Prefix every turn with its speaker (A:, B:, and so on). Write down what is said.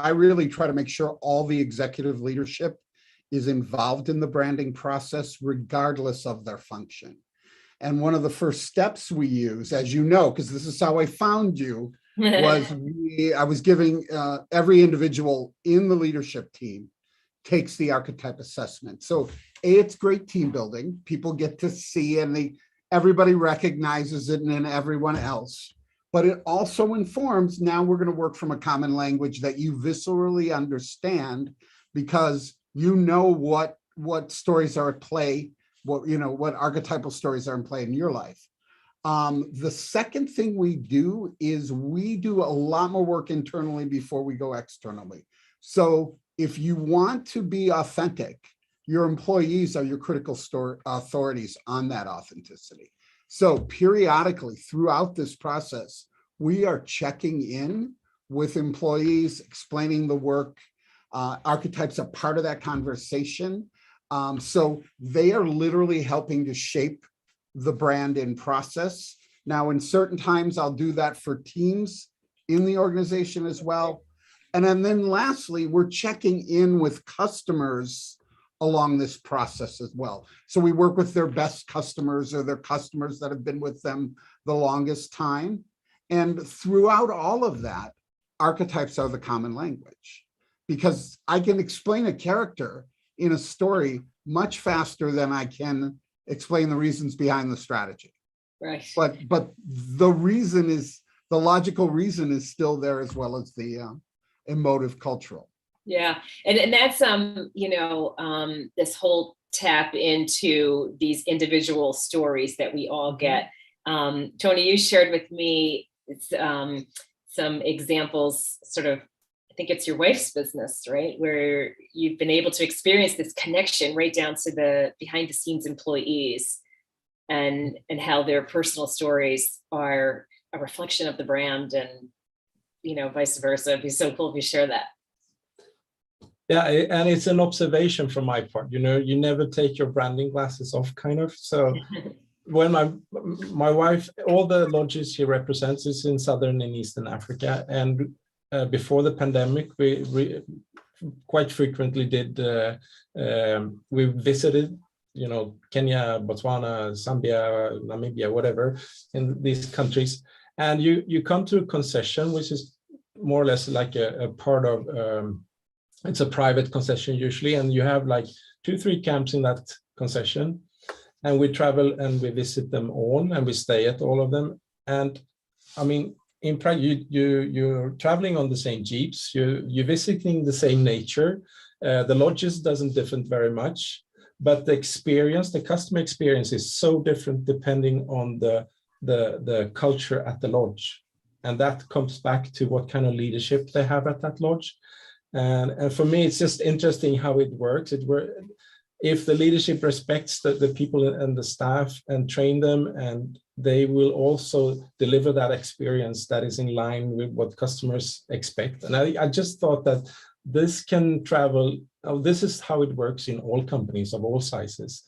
A: I really try to make sure all the executive leadership is involved in the branding process, regardless of their function. And one of the first steps we use, as you know, because this is how I found you, was I was giving every individual in the leadership team takes the archetype assessment. So it's great team building. People get to see, and everybody recognizes it, and then everyone else. But it also informs, now we're going to work from a common language that you viscerally understand, because you know what stories are at play, what archetypal stories are in play in your life. The second thing we do is we do a lot more work internally before we go externally. So if you want to be authentic, your employees are your critical authorities on that authenticity. So periodically throughout this process, we are checking in with employees, explaining the work. Archetypes are part of that conversation. So they are literally helping to shape the brand in process. Now, in certain times, I'll do that for teams in the organization as well. And then lastly, we're checking in with customers along this process as well. So we work with their best customers or their customers that have been with them the longest time. And throughout all of that, archetypes are the common language, because I can explain a character in a story much faster than I can explain the reasons behind the strategy.
B: Right.
A: But the logical reason is still there, as well as the emotive cultural.
B: Yeah. And that's, this whole tap into these individual stories that we all get. Tony, you shared with me some examples, sort of, I think it's your wife's business, right? Where you've been able to experience this connection right down to the behind the scenes employees, and how their personal stories are a reflection of the brand, and, vice versa. It'd be so cool if you share that.
C: Yeah, and it's an observation from my part, you never take your branding glasses off, kind of. So when my wife, all the lodges she represents is in Southern and Eastern Africa. And before the pandemic, we quite frequently we visited, Kenya, Botswana, Zambia, Namibia, whatever, in these countries. And you come to a concession, which is more or less like a part of, it's a private concession usually, and you have like 2-3 camps in that concession. And we travel and we visit them all, and we stay at all of them. And I mean, in Prague, you're traveling on the same jeeps, you're visiting the same nature. The lodges doesn't differ very much, but the customer experience is so different depending on the culture at the lodge. And that comes back to what kind of leadership they have at that lodge. And for me, it's just interesting how it works. If the leadership respects the people and the staff and train them, and they will also deliver that experience that is in line with what customers expect. And I just thought that this can travel. This is how it works in all companies of all sizes.